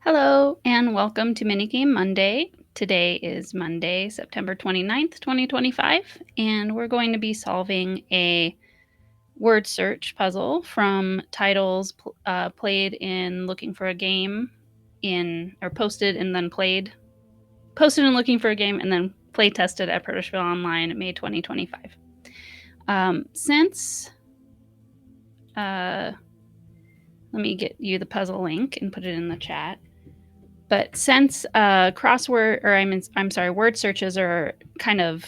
Hello and welcome to Minigame Monday. Today is Monday, September 29th, 2025, and we're going to be solving a word search puzzle from titles played in Looking for a Game or posted and then played, posted and looking for a game and then play tested at Protoshville Online May 2025. Let me get you the puzzle link and put it in the chat. But since word searches are kind of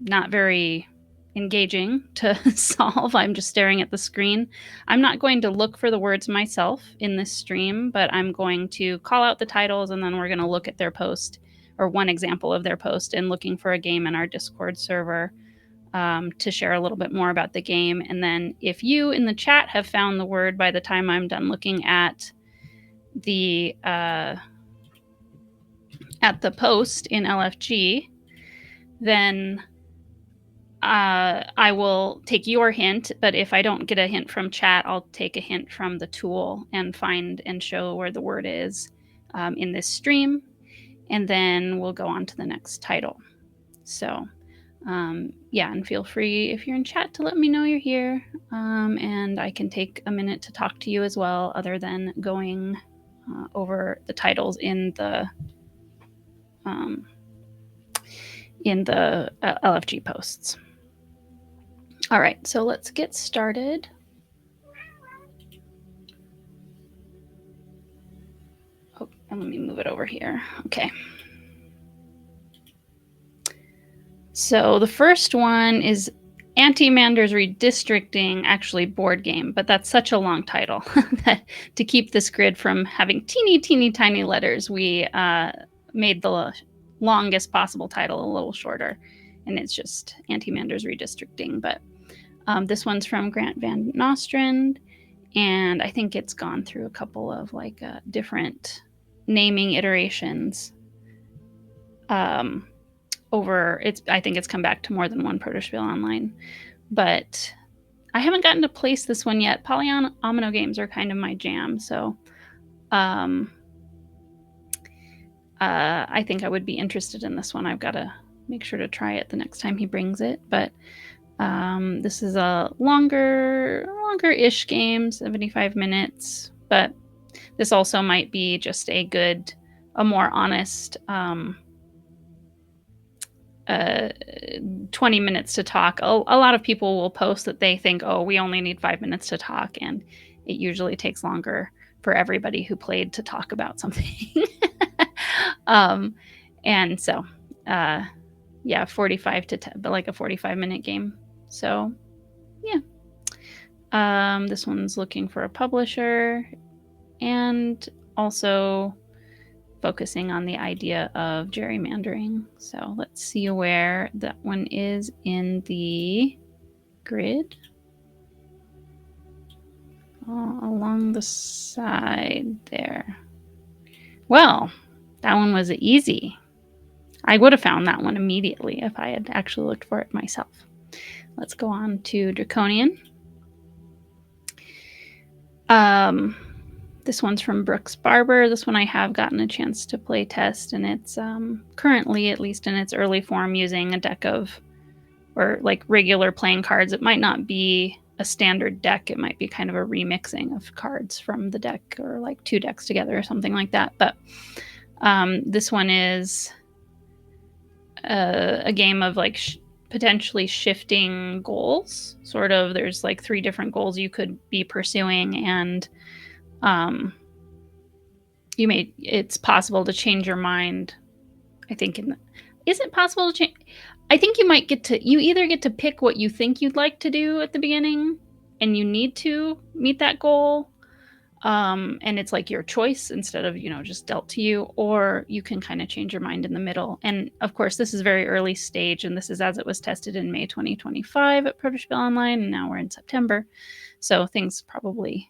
not very engaging to solve, I'm just staring at the screen. I'm not going to look for the words myself in this stream, but I'm going to call out the titles and then we're going to look at their post or one example of their post and looking for a game in our Discord server to share a little bit more about the game. And then if you in the chat have found the word by the time I'm done looking at the post in LFG, then I will take your hint. But if I don't get a hint from chat, I'll take a hint from the tool and find and show where the word is in this stream. And then we'll go on to the next title. So yeah, and feel free if you're in chat to let me know you're here. And I can take a minute to talk to you as well, other than going over the titles in the LFG posts. All right, so let's get started. Oh, and let me move it over here. Okay. So the first one is Anti-Mander's Redistricting, actually board game, but that's such a long title that to keep this grid from having teeny tiny letters, we made the longest possible title a little shorter, and it's just Anti-Mander's Redistricting. But this one's from Grant Van Nostrand, and I think it's gone through a couple of different naming iterations. I think it's come back to more than one Protoshville Online, but I haven't gotten to place this one yet. Polyomino games are kind of my jam, so I think I would be interested in this one. I've got to make sure to try it the next time he brings it, but this is a longer-ish game, 75 minutes, but this also might be just a more honest 20 minutes to talk. A lot of people will post that they think, oh, we only need 5 minutes to talk, and it usually takes longer for everybody who played to talk about something. And so, yeah, 45 to 10, but like a 45-minute game. So, yeah. This one's looking for a publisher and also focusing on the idea of gerrymandering. So let's see where that one is in the grid. Along the side there. Well, that one was easy. I would have found that one immediately if I had actually looked for it myself. Let's go on to Draconian. This one's from Brooks Barber. This one I have gotten a chance to play test, and it's currently, at least in its early form, using a deck of, or like regular playing cards. It might not be a standard deck. It might be kind of a remixing of cards from the deck, or like two decks together or something like that. But this one is a game of like potentially shifting goals. Sort of, there's like 3 different goals you could be pursuing, and it's possible to change your mind. I think is it possible to change? I think you either get to pick what you think you'd like to do at the beginning, and you need to meet that goal, and it's like your choice instead of just dealt to you, or you can kind of change your mind in the middle. And of course, this is very early stage, and this is as it was tested in May 2025 at Protoshville Online, and now we're in September, so things probably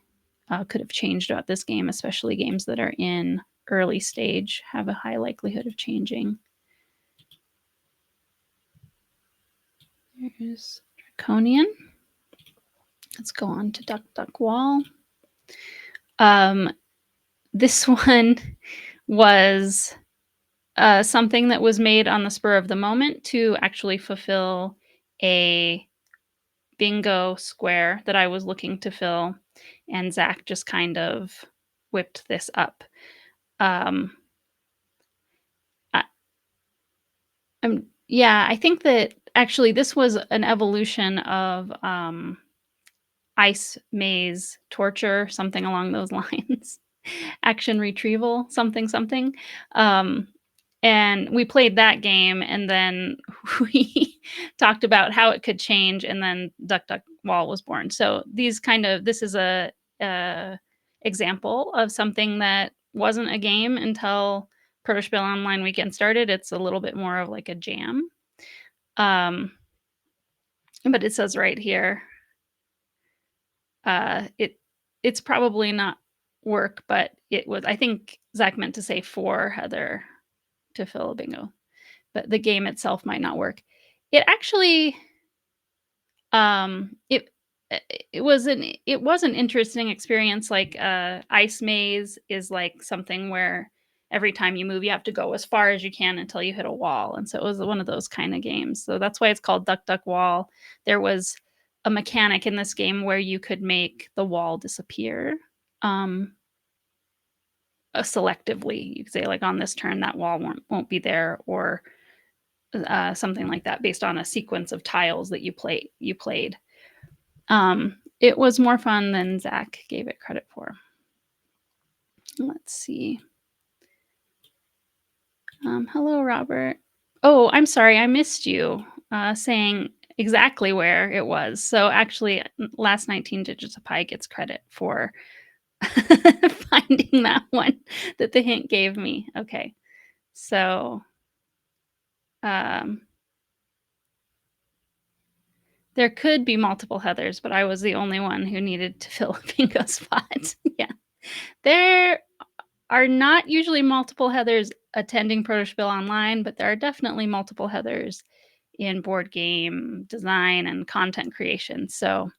could have changed about this game, especially games that are in early stage have a high likelihood of changing. There's Draconian. Let's go on to Duck Duck Wall. This one, was something that was made on the spur of the moment to actually fulfill a bingo square that I was looking to fill, and Zach just kind of whipped this up. Um, I, yeah, I think that actually this was an evolution of ice maze torture, something along those lines. Action retrieval, something, something. Um, and we played that game, and then we talked about how it could change, and then Duck Duck Wall was born. So this is a example of something that wasn't a game until Protospiel Online weekend started. It's a little bit more of like a jam. Um, but it says right here, it's probably not work, but it was. I think Zach meant to say for Heather to fill a bingo, but the game itself might not work. It actually, um, it it was an interesting experience. Like Ice Maze is like something where every time you move, you have to go as far as you can until you hit a wall, and so it was one of those kind of games. So that's why it's called Duck Duck Wall. There was a mechanic in this game where you could make the wall disappear. Um, selectively, you could say like on this turn that wall won't be there, or something like that, based on a sequence of tiles that you played. It was more fun than Zach gave it credit for. Let's see. Hello, Robert. Oh, I'm sorry, I missed you saying exactly where it was. So actually, last 19 digits of pi gets credit for finding that one that the hint gave me. Okay, so um, there could be multiple Heathers, but I was the only one who needed to fill a bingo spot. Yeah. There are not usually multiple Heathers attending Protospiel Online, but there are definitely multiple Heathers in board game design and content creation. So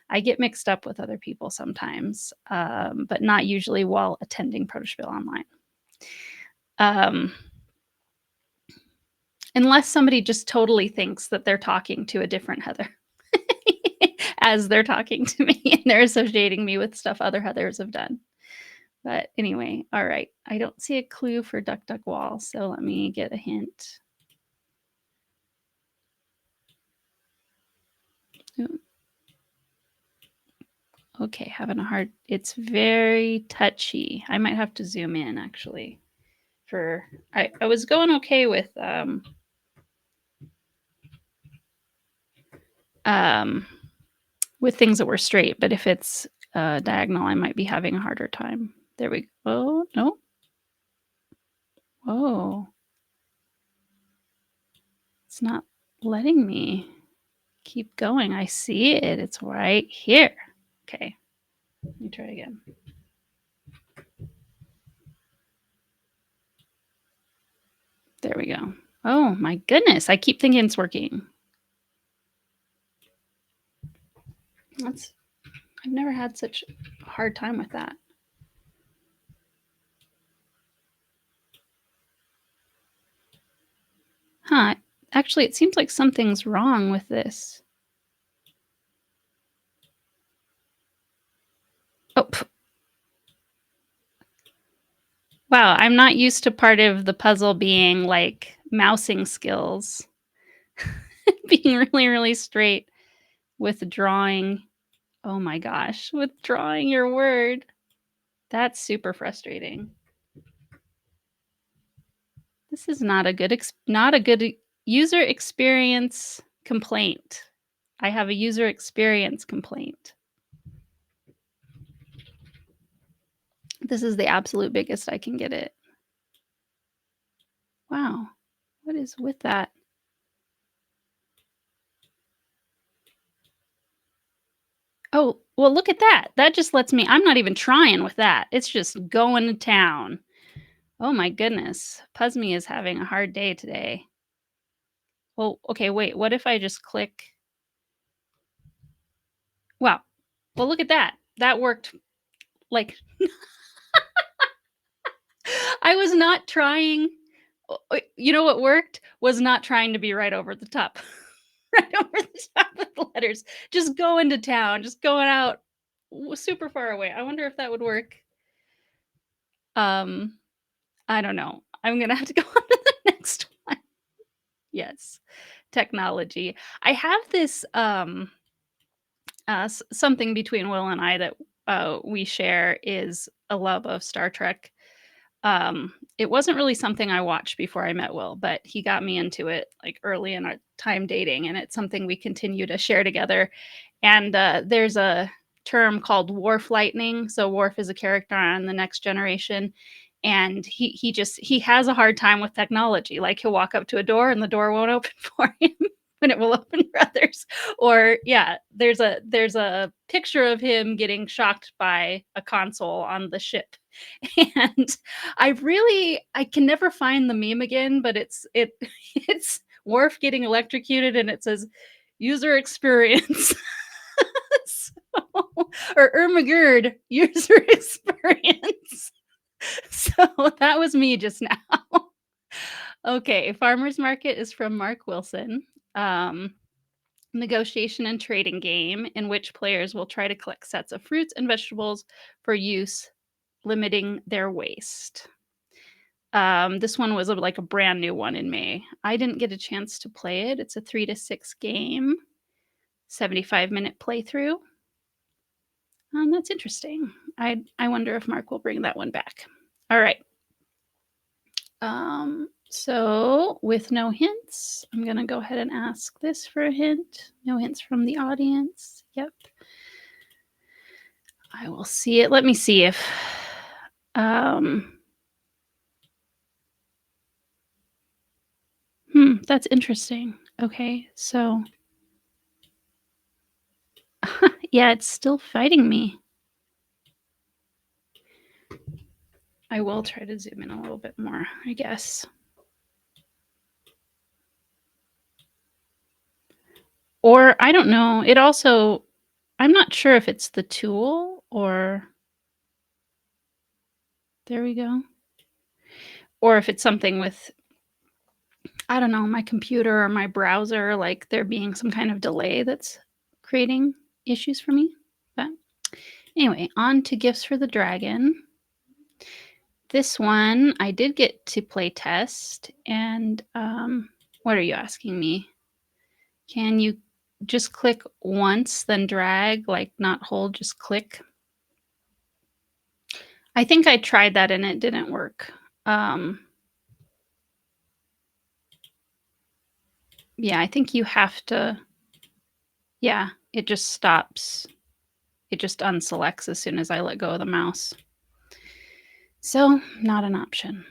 I get mixed up with other people sometimes, but not usually while attending Protospiel Online. Um, unless somebody just totally thinks that they're talking to a different Heather as they're talking to me, and they're associating me with stuff other Heathers have done. But anyway, all right. I don't see a clue for Duck Duck Wall, so let me get a hint. Ooh. Okay, having a hard. It's very touchy. I might have to zoom in actually. I was going okay with things that were straight, but if it's diagonal, I might be having a harder time. There we go. Oh no. Oh, it's not letting me keep going. I see it. It's right here. Okay, let me try again. There we go. Oh my goodness. I keep thinking it's working. I've never had such a hard time with that. Huh. Actually, it seems like something's wrong with this. Oh, wow. I'm not used to part of the puzzle being like mousing skills, being really, really straight with drawing. Oh my gosh, with drawing your word. That's super frustrating. This is not a good user experience complaint. I have a user experience complaint. This is the absolute biggest I can get it. Wow. What is with that? Oh, well, look at that. That just lets me, I'm not even trying with that. It's just going to town. Oh my goodness. Puzme is having a hard day today. Well, okay, wait. What if I just click? Wow. Well, look at that. That worked like I was not trying you know what worked? Was not trying to be right over the top. Right over the top of the letters. Just going to town, just going out super far away. I wonder if that would work. Um, I don't know. I'm gonna have to go on to the next one. Yes, technology. I have this, something between Will and I that, we share is a love of Star Trek. It wasn't really something I watched before I met Will, but he got me into it, like, early in our time dating, and it's something we continue to share together. And, there's a term called Worf lightning. So Worf is a character on The Next Generation, and he has a hard time with technology. Like, he'll walk up to a door and the door won't open for him when it will open for others. Or yeah, there's a picture of him getting shocked by a console on the ship. And I can never find the meme again, but it's Worf getting electrocuted and it says user experience. So, or Ermagerd user experience. So that was me just now. Okay, farmers market is from Mark Wilson. Um, Negotiation and trading game in which players will try to collect sets of fruits and vegetables for use, limiting their waste. This one was like a brand new one in May. I didn't get a chance to play it. It's a 3 to 6 game, 75-minute playthrough. That's interesting. I wonder if Mark will bring that one back. All right. So with no hints, I'm gonna go ahead and ask this for a hint. No hints from the audience. Yep. I will see it. Let me see if that's interesting. Okay, so yeah, it's still fighting me. I will try to zoom in a little bit more, I guess. Or I don't know. It also I'm not sure if it's the tool or there we go. Or if it's something with I don't know, my computer or my browser, like there being some kind of delay that's creating issues for me. But anyway, on to Gifts for the Dragon. This one I did get to play test, and what are you asking me? Can you just click once, then drag, like not hold, just click? I think I tried that and it didn't work. Yeah, I think you have to, yeah, it just stops. It just unselects as soon as I let go of the mouse. So, not an option.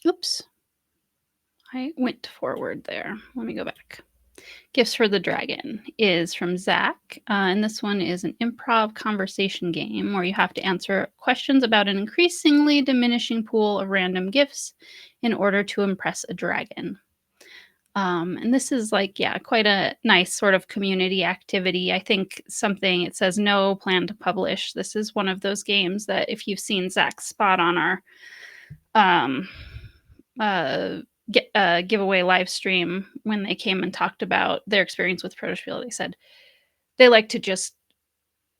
Oops. I went forward there. Let me go back. Gifts for the Dragon is from Zach. And this one is an improv conversation game where you have to answer questions about an increasingly diminishing pool of random gifts in order to impress a dragon. And this is like, yeah, quite a nice sort of community activity. I think something it says no plan to publish. This is one of those games that if you've seen Zach's spot on our um, giveaway live stream when they came and talked about their experience with Protospiel, they said they like to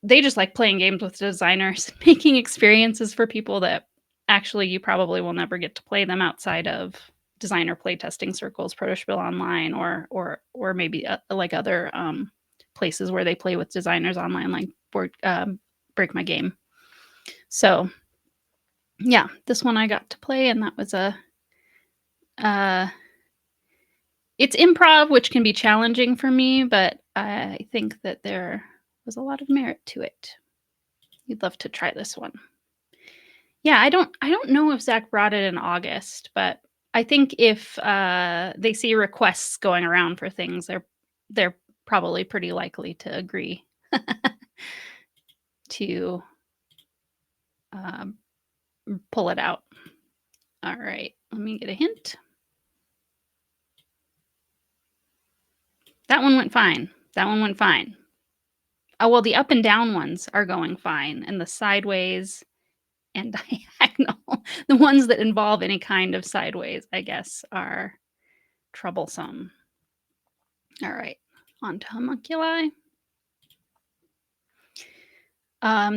they just like playing games with designers, making experiences for people that actually you probably will never get to play them outside of designer playtesting circles, Protospiel online, or maybe like other places where they play with designers online, like Break My Game. So yeah, this one I got to play, and that was a it's improv, which can be challenging for me, but I think that there was a lot of merit to it. You'd love to try this one. Yeah, I don't know if Zach brought it in August, but I think if they see requests going around for things, they're probably pretty likely to agree to um, pull it out. All right, let me get a hint. That one went fine. That one went fine. Oh, well, the up and down ones are going fine, and the sideways and diagonal. The ones that involve any kind of sideways, I guess, are troublesome. All right, on to homunculi.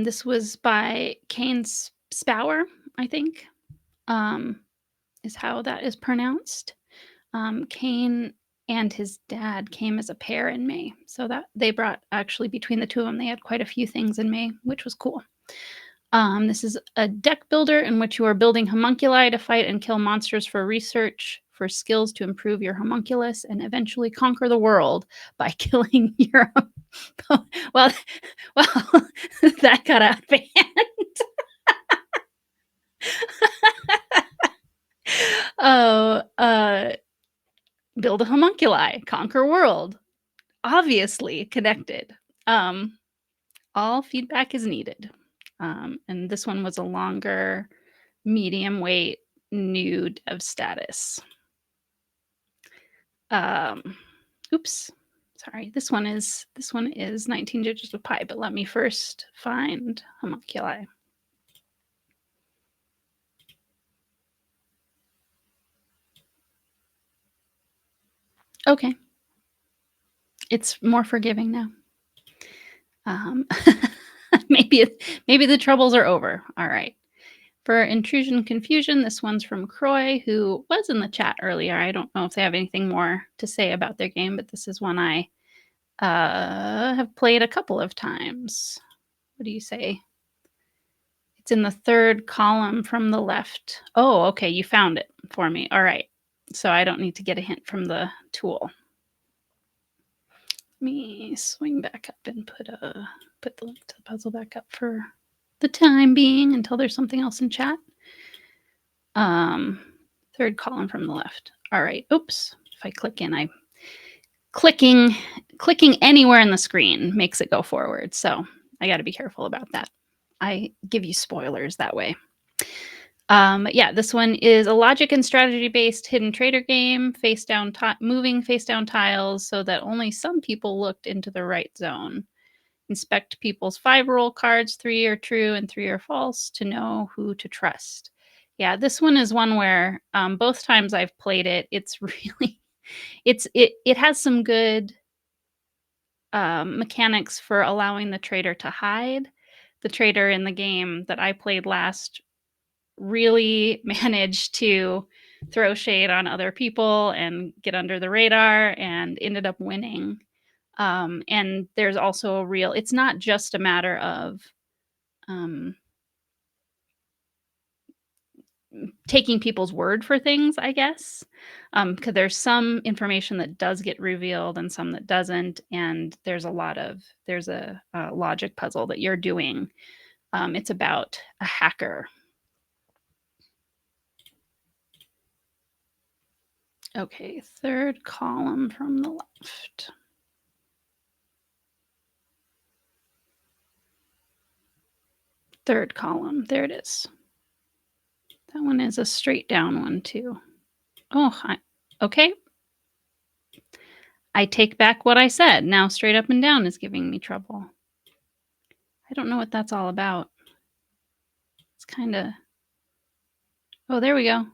This was by Kane Spower, I think, um, is how that is pronounced. Kane and his dad came as a pair in May, so that they brought actually between the two of them, they had quite a few things in May, which was cool. This is a deck builder in which you are building homunculi to fight and kill monsters for research, for skills to improve your homunculus, and eventually conquer the world by killing your. well, well, that got out of hand. Oh, build a homunculi, conquer world. Obviously connected. Um, all feedback is needed. And this one was a longer, medium weight, nude of status. Oops, sorry. This one is 19 digits of pi, but let me first find homunculi. Okay. It's more forgiving now. Maybe the troubles are over. All right. For intrusion confusion, this one's from Croy, who was in the chat earlier. I don't know if they have anything more to say about their game, but this is one I have played a couple of times. What do you say? It's in the third column from the left. Oh, okay. You found it for me. All right. So I don't need to get a hint from the tool. Let me swing back up and put the link to the puzzle back up for the time being until there's something else in chat. Third column from the left. All right. Oops. If I click in, clicking anywhere in the screen makes it go forward. So I got to be careful about that. I give you spoilers that way. Yeah, this one is a logic and strategy based hidden trader game, moving face down tiles so that only some people looked into the right zone. Inspect people's 5 roll cards, 3 are true and 3 are false to know who to trust. Yeah, this one is one where both times I've played it, it's really, it has some good mechanics for allowing the trader to hide. The trader in the game that I played last really managed to throw shade on other people and get under the radar and ended up winning. And there's also a real, it's not just a matter of taking people's word for things, I guess, because there's some information that does get revealed and some that doesn't. And there's a logic puzzle that you're doing. It's about a hacker. Okay, third column from the left. Third column, there it is. That one is a straight down one too. Oh, okay. I take back what I said. Now straight up and down is giving me trouble. I don't know what that's all about. It's kind of... Oh, there we go.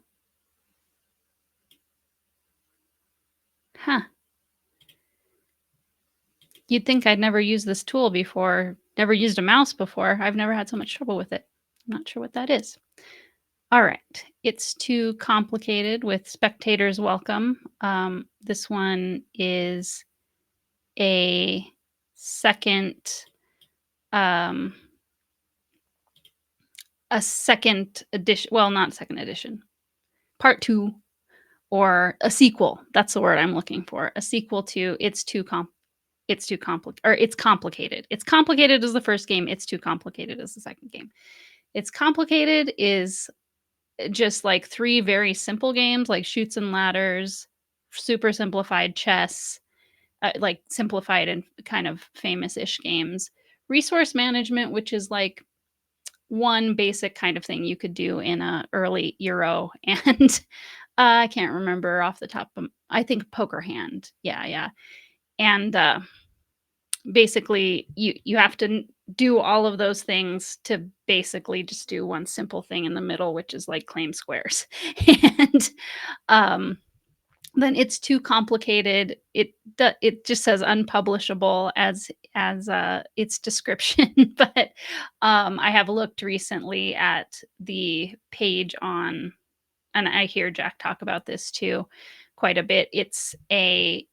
Huh. You'd think I'd never used this tool before, never used a mouse before. I've never had so much trouble with it. I'm not sure what that is. All right. It's too complicated with spectators welcome. This one is a second edition. Well, not second edition. Part 2 or a sequel. That's the word I'm looking for. A sequel to It's Complicated. It's Complicated as the first game. It's Too Complicated as the second game. It's Complicated is just like 3 very simple games like Chutes and Ladders, super simplified chess, like simplified and kind of famous-ish games. Resource management, which is like one basic kind of thing you could do in a early Euro, and I can't remember off the top of, I think Poker Hand. Yeah. And basically you have to do all of those things to basically just do one simple thing in the middle, which is like claim squares. And um, then it's too complicated. It just says unpublishable as its description. But I have looked recently at the page on, and I hear Jack talk about this too quite a bit. The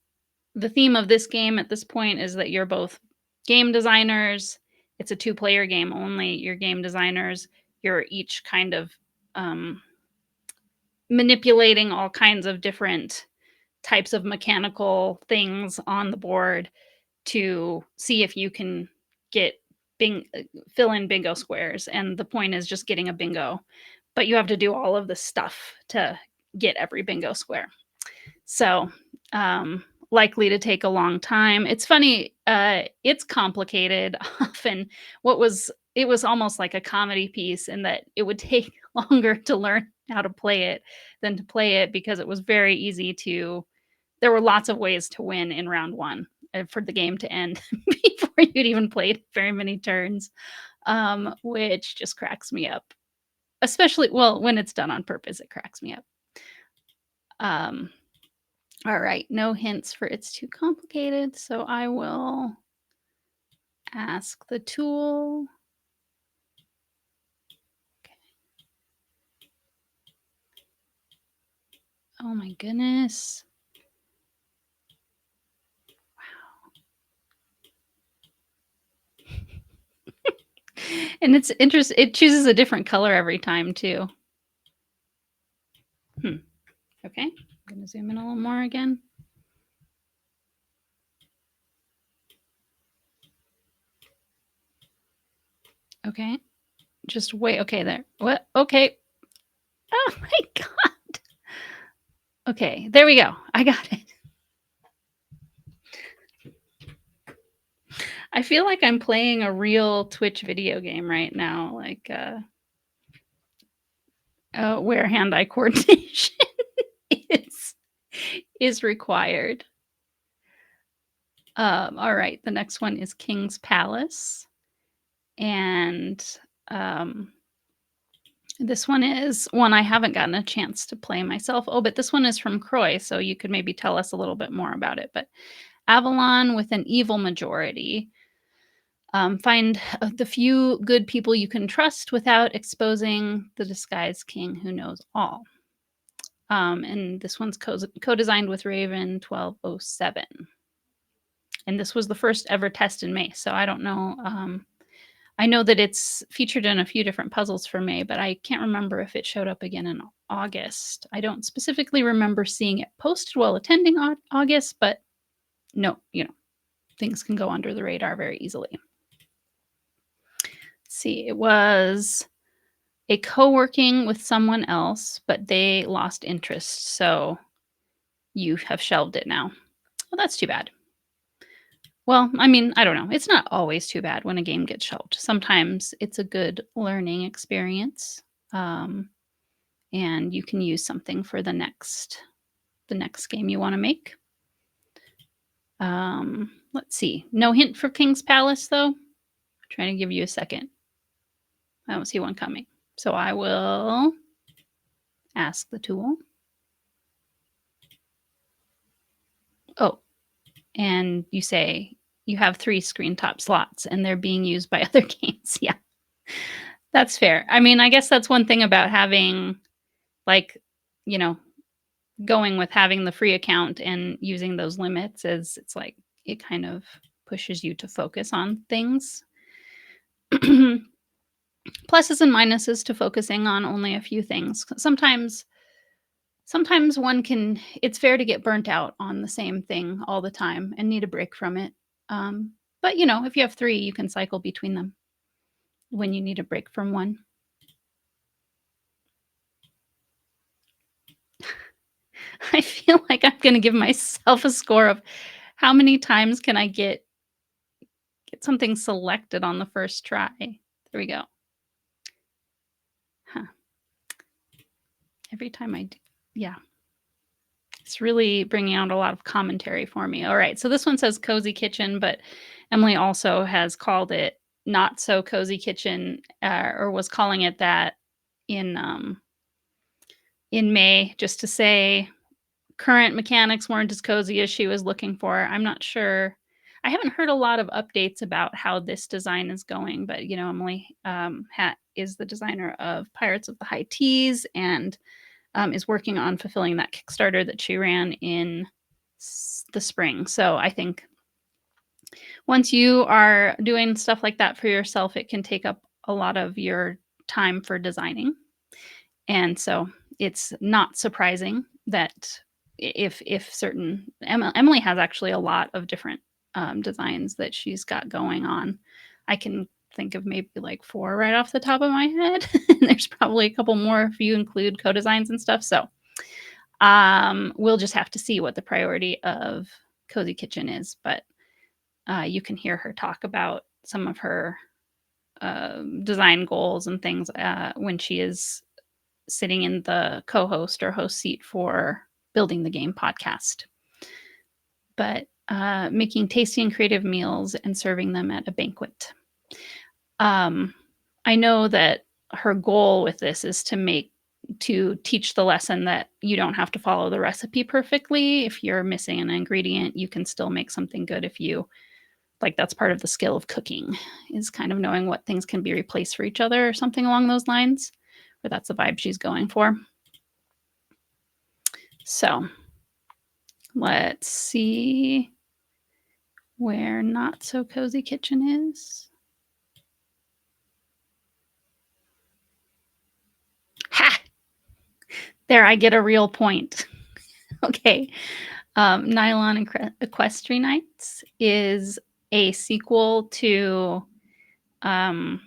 theme of this game at this point is that you're both game designers. It's a two-player game only. You're game designers. You're each kind of um, manipulating all kinds of different types of mechanical things on the board to see if you can get fill in bingo squares. And the point is just getting a bingo, but you have to do all of the stuff to get every bingo square. So, likely to take a long time. It's funny, it's complicated often. It was almost like a comedy piece in that it would take longer to learn how to play it than to play it because it was very easy to there were lots of ways to win in round 1, for the game to end before you'd even played very many turns, which just cracks me up. Especially well, when it's done on purpose, it cracks me up. Um All right, no hints for it's too complicated, so I will ask the tool. Okay. Oh my goodness. And it's interesting. It chooses a different color every time too. Okay, I'm gonna zoom in a little more again. Okay, just wait. Okay, there. What? Okay. Oh my god. Okay, there we go. I got it. I feel like I'm playing a real Twitch video game right now, like where hand-eye coordination is is required. All right, the next one is King's Palace, and um, this one is one I haven't gotten a chance to play myself. Oh, but this one is from Croy, so you could maybe tell us a little bit more about it. But Avalon with an evil majority. Find the few good people you can trust without exposing the disguised king who knows all. And this one's co-designed with Raven 1207. And this was the first ever test in May, so I don't know. I know that it's featured in a few different puzzles for May, but I can't remember if it showed up again in August. I don't specifically remember seeing it posted while attending August, but no, things can go under the radar very easily. Let's see, it was a co-working with someone else, but they lost interest, so you have shelved it now. Well, that's too bad. Well, I mean, I don't know. It's not always too bad when a game gets shelved. Sometimes it's a good learning experience, and you can use something for the next game you want to make. Let's see. No hint for King's Palace, though. I'm trying to give you a second. I don't see one coming. So I will ask the tool. Oh, and you say you have 3 screen top slots and they're being used by other games. Yeah, that's fair. I mean, I guess that's one thing about having, like, going with having the free account and using those limits is it's like it kind of pushes you to focus on things. Pluses and minuses to focusing on only a few things. Sometimes it's fair to get burnt out on the same thing all the time and need a break from it. But if you have 3, you can cycle between them when you need a break from one. I feel like I'm going to give myself a score of how many times can I get something selected on the first try. There we go. Huh. Every time I do, yeah. It's really bringing out a lot of commentary for me. All right, so this one says Cozy Kitchen, but Emily also has called it Not So Cozy Kitchen, or was calling it that in May, just to say current mechanics weren't as cozy as she was looking for. I'm not sure. I haven't heard a lot of updates about how this design is going, but Emily is the designer of Pirates of the High Teas and is working on fulfilling that Kickstarter that she ran in the spring. So I think once you are doing stuff like that for yourself, it can take up a lot of your time for designing. And so it's not surprising that if certain Emily has actually a lot of different designs that she's got going on. I can think of maybe like 4 right off the top of my head. There's probably a couple more if you include co-designs and stuff. So we'll just have to see what the priority of Cozy Kitchen is. But you can hear her talk about some of her design goals and things when she is sitting in the co-host or host seat for Building the Game podcast. But making tasty and creative meals and serving them at a banquet. I know that her goal with this is to teach the lesson that you don't have to follow the recipe perfectly. If you're missing an ingredient, you can still make something good if you like. That's part of the skill of cooking, is kind of knowing what things can be replaced for each other or something along those lines. Or that's the vibe she's going for. So let's see where Not So Cozy Kitchen is. Ha! There, I get a real point. Okay. Nylon Equestrian Knights is a sequel to Nylon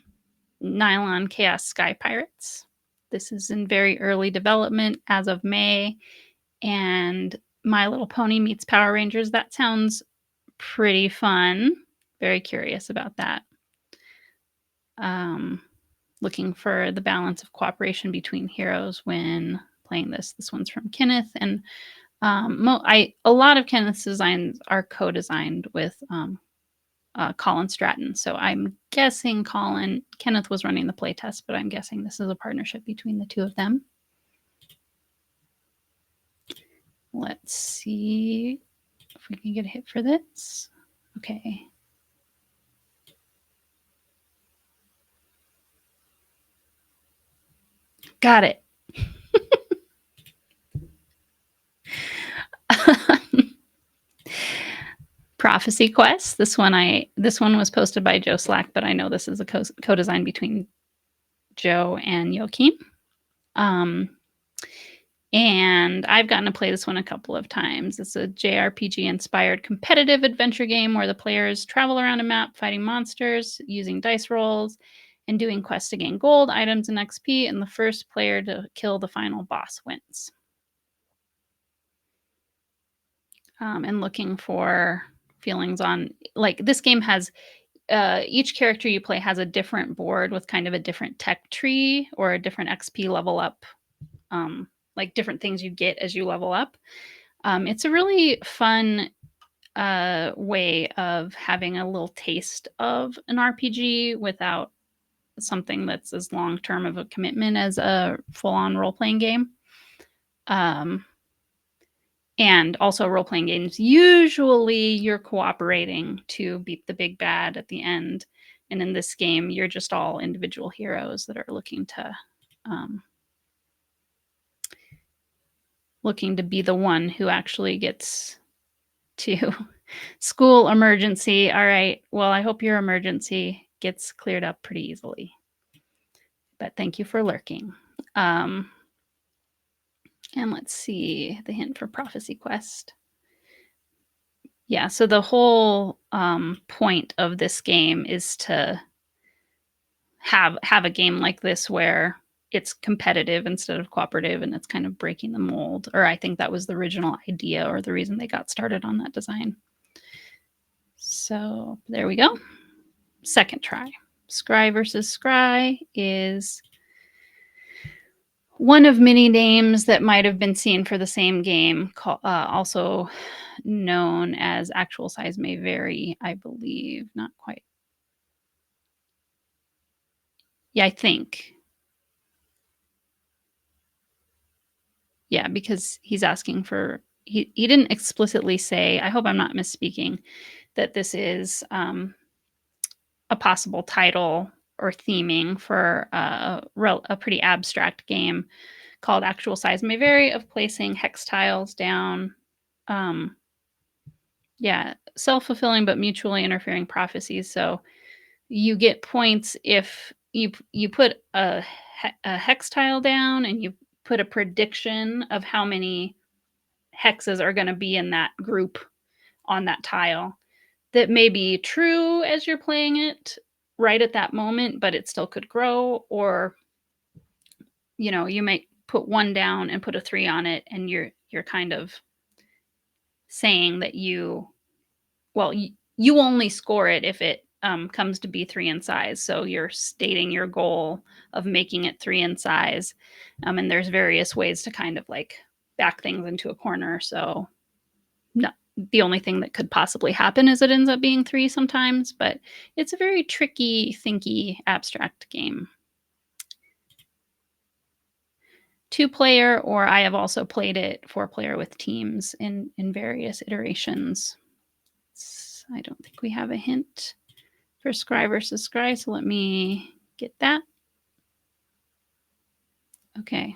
Chaos Sky Pirates. This is in very early development as of May. And My Little Pony meets Power Rangers. That sounds pretty fun. Very curious about that. Looking for the balance of cooperation between heroes when playing this. This one's from Kenneth. And a lot of Kenneth's designs are co-designed with Colin Stratton. So I'm guessing Kenneth was running the playtest, but I'm guessing this is a partnership between the two of them. Let's see if we can get a hit for this. Okay. Got it. Prophecy Quest. This one was posted by Joe Slack, but I know this is a co-design between Joe and Joachim. And I've gotten to play this one a couple of times. It's a JRPG-inspired competitive adventure game where the players travel around a map fighting monsters, using dice rolls, and doing quests to gain gold, items, and XP, and the first player to kill the final boss wins. And looking for feelings on, like, this game has, each character you play has a different board with kind of a different tech tree or a different XP level up, like different things you get as you level up. It's a really fun way of having a little taste of an RPG without something that's as long-term of a commitment as a full-on role-playing game. And also role-playing games, usually you're cooperating to beat the big bad at the end. And in this game, you're just all individual heroes that are looking to be the one who actually gets to school emergency. All right. Well, I hope your emergency gets cleared up pretty easily. But thank you for lurking. And let's see the hint for Prophecy Quest. Yeah, so the whole point of this game is to have a game like this where it's competitive instead of cooperative, and it's kind of breaking the mold. Or I think that was the original idea or the reason they got started on that design. So there we go. Second try. Scry versus Scry is one of many names that might have been seen for the same game, also known as Actual Size May Vary, I believe. Not quite Yeah, I think. Yeah, because he's asking for he didn't explicitly say, I hope I'm not misspeaking, that this is, a possible title or theming for a pretty abstract game called Actual Size May Vary of placing hex tiles down. Um, yeah, self-fulfilling but mutually interfering prophecies. So you get points if you put a hex tile down and you put a prediction of how many hexes are going to be in that group on that tile that may be true as you're playing it right at that moment, but it still could grow. Or you might put one down and put a three on it, and you're kind of saying that you only score it if it comes to be three in size. So you're stating your goal of making it three in size, and there's various ways to kind of like back things into a corner. So no, the only thing that could possibly happen is it ends up being three sometimes, but it's a very tricky, thinky, abstract game. Two-player, or I have also played it four-player with teams in various iterations. I don't think we have a hint for Scry versus Scry, so let me get that. Okay.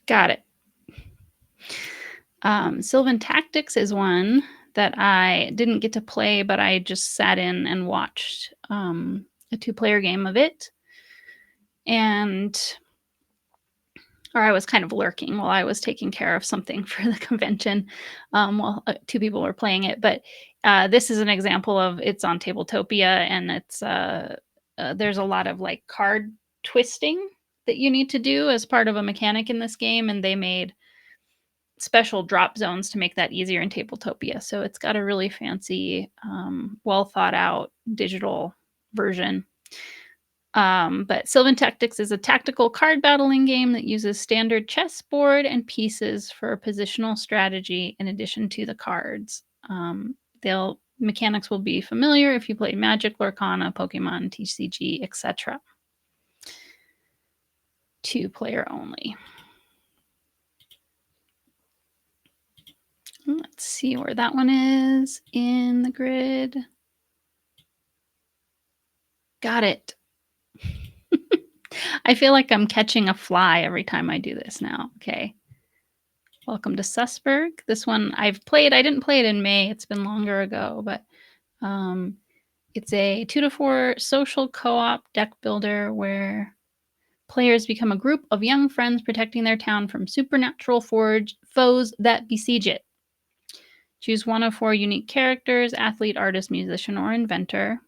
Got it. Sylvan Tactics is one that I didn't get to play, but I just sat in and watched a two-player game of it. Or I was kind of lurking while I was taking care of something for the convention, while two people were playing it. But this is an example of it's on Tabletopia, and there's a lot of like card twisting that you need to do as part of a mechanic in this game, and they made special drop zones to make that easier in Tabletopia. So it's got a really fancy, well thought out digital version. But Sylvan Tactics is a tactical card battling game that uses standard chessboard and pieces for positional strategy in addition to the cards. Mechanics will be familiar if you played Magic, Lorcana, Pokemon, TCG, etc. Two-player only. Let's see where that one is in the grid. Got it. I feel like I'm catching a fly every time I do this now. Okay. Welcome to Sussburg. This one I've played. I didn't play it in May. It's been longer ago, but it's a 2 to 4 social co-op deck builder where players become a group of young friends protecting their town from supernatural foes that besiege it. Choose one of four unique characters: athlete, artist, musician, or inventor.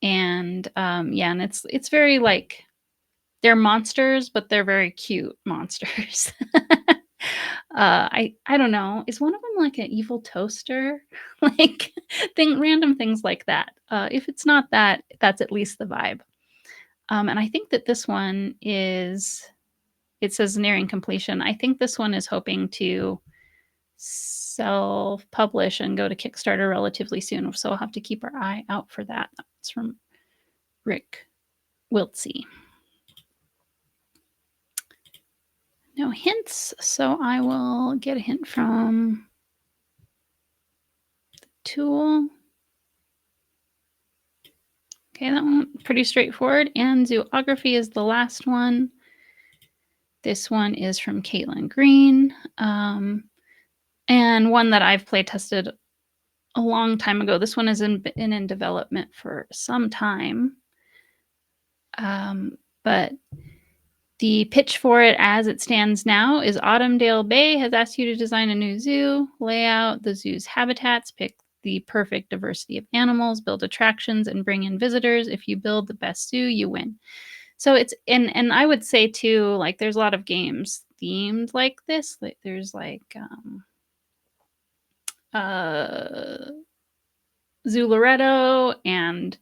And and it's very like they're monsters, but they're very cute monsters. I don't know. Is one of them like an evil toaster? Like random things like that. If it's not that, that's at least the vibe. And I think that this one is. It says nearing completion. I think this one is hoping to self-publish and go to Kickstarter relatively soon. So we'll have to keep our eye out for that. That's from Rick Wiltsey. No hints, so I will get a hint from the tool. Okay, that one pretty straightforward. And zoography is the last one. This one is from Caitlin Green, and one that I've play tested a long time ago. This one has been in development for some time, but the pitch for it as it stands now is Autumndale Bay has asked you to design a new zoo, lay out the zoo's habitats, pick the perfect diversity of animals, build attractions, and bring in visitors. If you build the best zoo, you win. So it's and I would say too, like there's a lot of games themed like this. Like there's like Zoo Loretto and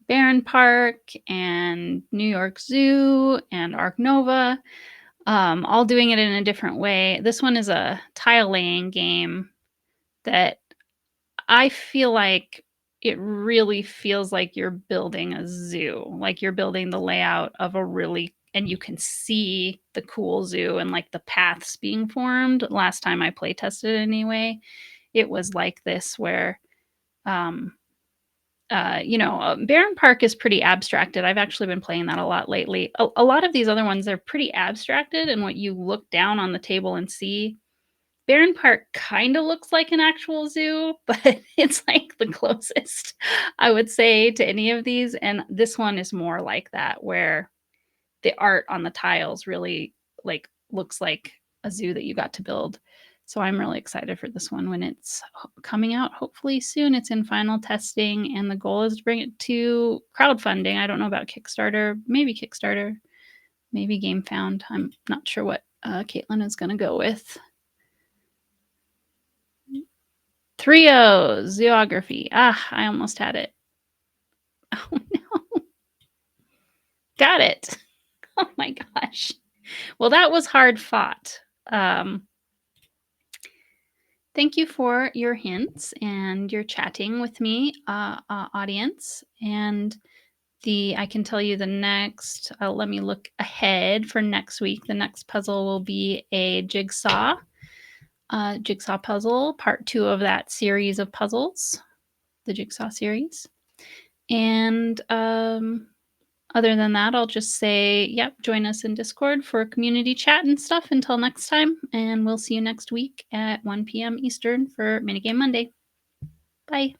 Barron Park and New York Zoo and Ark Nova, all doing it in a different way. This one is a tile laying game that I feel like it really feels like you're building a zoo, like you're building the layout of a really and you can see the cool zoo and, like, the paths being formed. Last time I play tested anyway, it was like this where, um, Barren Park is pretty abstracted. I've actually been playing that a lot lately. A lot of these other ones, they're pretty abstracted, and what you look down on the table and see Barron Park kinda looks like an actual zoo, but it's, like, the closest, I would say, to any of these, and this one is more like that, where the art on the tiles really, like, looks like a zoo that you got to build. So I'm really excited for this one when it's coming out hopefully soon. It's in final testing, and the goal is to bring it to crowdfunding. I don't know about Kickstarter, maybe GameFound. I'm not sure what, Caitlin is gonna go with. Trio, Zoography. Ah, I almost had it. Oh, no. Got it. Oh my gosh. Well, that was hard fought. Um, Thank you for your hints and your chatting with me, audience. And I can tell you the next, let me look ahead for next week. The next puzzle will be a jigsaw puzzle, part 2 of that series of puzzles, the jigsaw series. And other than that, I'll just say, yep, join us in Discord for community chat and stuff until next time. And we'll see you next week at 1 p.m. Eastern for Minigame Monday. Bye.